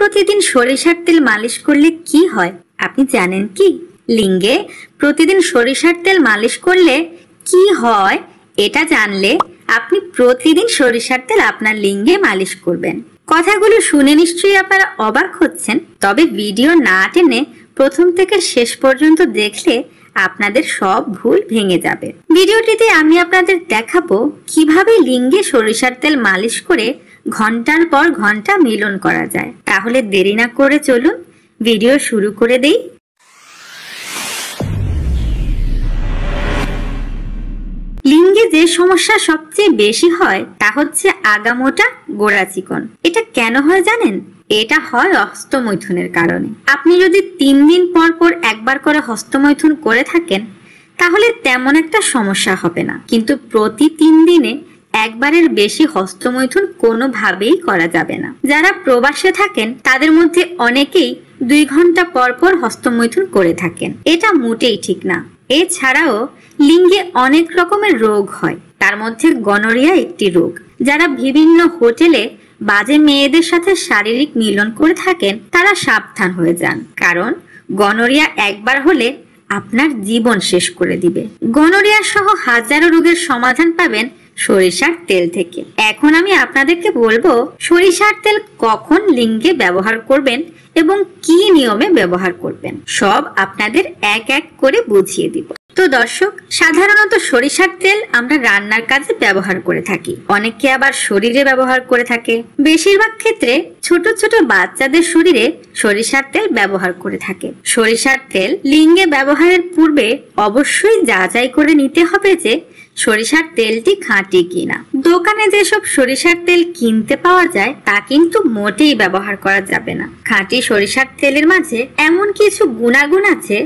প্রতিদিন সরিষার তেল মালিশ করলে কি হয় আপনি জানেন কি? লিঙ্গে প্রতিদিন সরিষার তেল মালিশ করলে কি হয় এটা জানলে আপনি প্রতিদিন সরিষার তেল আপনার লিঙ্গে মালিশ করবেন। কথাগুলো শুনে নিশ্চয়ই আপনারা অবাক হচ্ছেন, তবে ভিডিও না টেনে প্রথম থেকে শেষ পর্যন্ত দেখলে আপনাদের সব ভুল ভেঙে যাবে। ভিডিওটিতে আমি আপনাদের দেখাবো কিভাবে লিঙ্গে সরিষার তেল মালিশ করে ঘন্টার পর ঘন্টা মিলন করা যায়। তাহলে দেরি না করে চলুন ভিডিও শুরু করে দেই। লিঙ্গে যে সমস্যা সবচেয়ে বেশি হয় তা হচ্ছে আগামোটা গোড়া চিকন। এটা কেন হয় জানেন? এটা হয় হস্তমৈথুনের কারণে। আপনি যদি 3 দিন পর পর একবার করে হস্তমৈথুন করে থাকেন তাহলে তেমন একটা সমস্যা হবে না, কিন্তু প্রতি 3 দিনে একবারের বেশি হস্তমৈথুন কোনোভাবেই করা যাবে না। যারা প্রবাসে থাকেন তাদের মধ্যে অনেকেই 2 ঘন্টা পর পর হস্তমৈথুন করে থাকেন। এটা মোটেই ঠিক না। এছাড়াও লিঙ্গে অনেক রকমের রোগ হয়, তার মধ্যে গনোরিয়া একটি রোগ। যারা বিভিন্ন হোটেলে বাজে মেয়েদের সাথে শারীরিক মিলন করে থাকেন তারা সাবধান হয়ে যান, কারণ গনোরিয়া একবার হলে আপনার জীবন শেষ করে দিবে। গনোরিয়া সহ হাজারো রোগের সমাধান পাবেন সরিষার তেল থেকে। এখন আমি আপনাদেরকে বলবো সরিষার তেল কখন লিঙ্গে ব্যবহার করবেন এবং কি নিয়মে ব্যবহার করবেন, সব আপনাদের এক এক করে বুঝিয়ে দিব। তো দর্শক, সাধারণত সরিষার তেল আমরা রান্নার কাজে ব্যবহার করে থাকি, অনেকে আবার শরীরে ব্যবহার করে থাকে। বেশিরভাগ ক্ষেত্রে ছোট ছোট বাচ্চাদের শরীরে সরিষার তেল ব্যবহার করে থাকে। সরিষার তেল লিঙ্গে ব্যবহারের পূর্বে অবশ্যই যাচাই করে নিতে হবে যে সরিষার তেলটি খাঁটি কিনা। দোকানে যেসব সরিষার তেল কিনতে পাওয়া যায় তা কিন্তু মোটেই ব্যবহার করা যাবে না। খাঁটি সরিষার তেলের মাঝে এমন কিছু গুণাগুণ আছে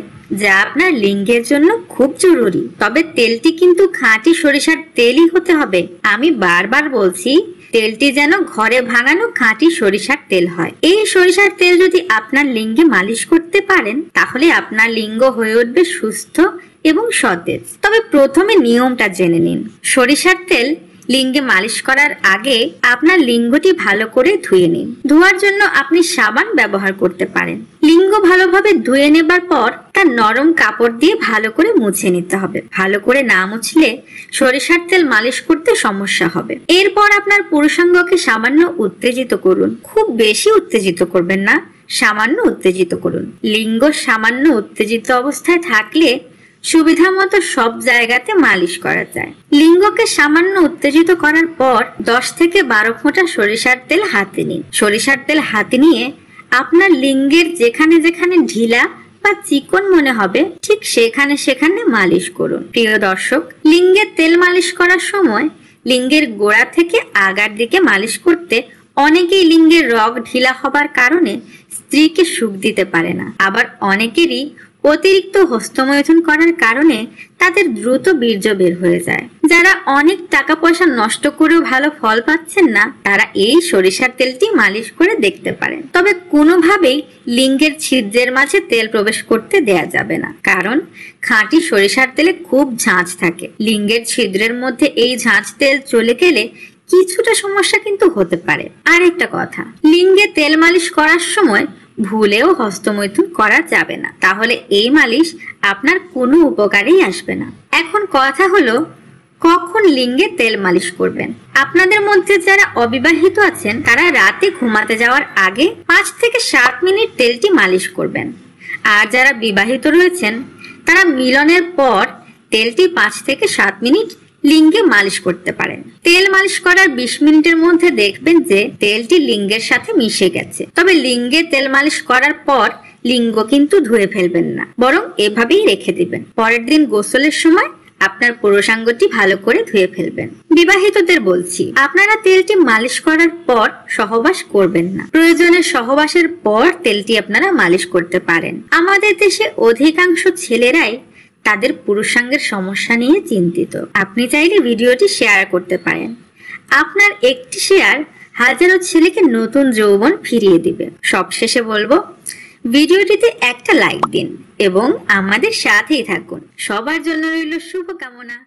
যা আপনার লিঙ্গের জন্য খুব জরুরি, তবে তেলটি কিন্তু খাঁটি সরিষার তেলই হতে হবে। আমি বারবার বলছি, তেলটি যেন ঘরে ভাঙানো খাঁটি সরিষার তেল হয়। এই সরিষার তেল যদি আপনার লিঙ্গে মালিশ করতে পারেন তাহলে আপনার লিঙ্গ হয়ে উঠবে সুস্থ এবং সতেজ। তবে প্রথমে নিয়মটা জেনে নিন। সরিষার তেল লিঙ্গে মালিশ করার আগে আপনার লিঙ্গটি ভালো করে ধুয়ে নিন। ধোয়ার জন্য আপনি সাবান ব্যবহার করতে পারেন। লিঙ্গ ভালোভাবে ধুয়ে নেবার পর তার নরম কাপড় দিয়ে ভালো করে মুছে নিতে হবে। ভালো করে না মুছলে সরিষার তেল মালিশ করতে সমস্যা হবে। এরপর আপনার পুরুষাঙ্গকে সামান্য উত্তেজিত করুন। খুব বেশি উত্তেজিত করবেন না, সামান্য উত্তেজিত করুন। লিঙ্গ সামান্য উত্তেজিত অবস্থায় থাকলে সুবিধা মতো সব জায়গাতে মালিশ করা যায়। লিঙ্গকে সামান্য উত্তেজিত করার পর 10 থেকে 12 ফোঁটা সরিষার তেল হাতে নিন। সরিষার তেল হাতে নিয়ে আপনার লিঙ্গের যেখানে যেখানে ঢিলা বা চিকন মনে হবে ঠিক সেখানে সেখানে মালিশ করুন। প্রিয় দর্শক, লিঙ্গে তেল মালিশ করার সময় লিঙ্গের গোড়া থেকে আগার দিকে মালিশ করতে অনেকেই লিঙ্গের রগ ঢিলা হবার কারণে স্ত্রীকে সুখ দিতে পারে না। আবার অনেকেরই অতিরিক্ত হস্তমৈথুন করার কারণে তাদের দ্রুত বীর্য বের হয়ে যায়। যারা অনেক টাকা পয়সা নষ্ট করেও ভালো ফল পাচ্ছেন না তারা এই সরিষার তেলটি মালিশ করে দেখতে পারেন। তবে কোনোভাবেই লিঙ্গের ছিদ্রের মাঝে তেল প্রবেশ করতে দেয়া যাবে না, কারণ খাঁটি সরিষার তেলে খুব ঝাঁঝ থাকে। লিঙ্গের ছিদ্রের মধ্যে এই ঝাঁঝ তেল চলে গেলে কিছুটা সমস্যা কিন্তু হতে পারে। আর একটা কথা, লিঙ্গে তেল মালিশ করার সময় ভুলেও হস্তমৈথুন করা যাবে না, তাহলে এই মালিশ আপনার কোনো উপকারেই আসবে না। এখন কথা হলো কখন লিঙ্গে তেল মালিশ করবেন। আপনাদের মধ্যে যারা অবিবাহিত আছেন তারা রাতে ঘুমাতে যাওয়ার আগে 5 থেকে 7 মিনিট তেলটি মালিশ করবেন। আর যারা বিবাহিত রয়েছেন তারা মিলনের পর তেলটি 5 থেকে 7 মিনিট লিঙ্গে মালিশ করতে পারেন। তেল মালিশ করার 20 মিনিটের মধ্যে দেখবেন যে তেলটি লিঙ্গের সাথে মিশে গেছে। তবে লিঙ্গে তেল মালিশ করার পর লিঙ্গ কিন্তু ধুয়ে ফেলবেন না, বরং এভাবেই রেখে দিবেন। পরের দিন গোসলের সময় আপনার পুরুষাঙ্গটি ভালো করে ধুয়ে ফেলবেন। বিবাহিতদের বলছি, আপনারা তেলটি মালিশ করার পর সহবাস করবেন না। প্রয়োজনে সহবাসের পর তেলটি আপনারা মালিশ করতে পারেন। আমাদের দেশে অধিকাংশ ছেলেরাই তাদের পুরুষাঙ্গের সমস্যা নিয়ে চিন্তিত। আপনি চাইলে ভিডিওটি শেয়ার করতে পারেন। আপনার একটি শেয়ার হাজারো ছেলেকে নতুন যৌবন ফিরিয়ে দিবে। সবশেষে বলবো, ভিডিওটিতে একটা লাইক দিন এবং আমাদের সাথেই থাকুন। সবার জন্য রইল শুভকামনা।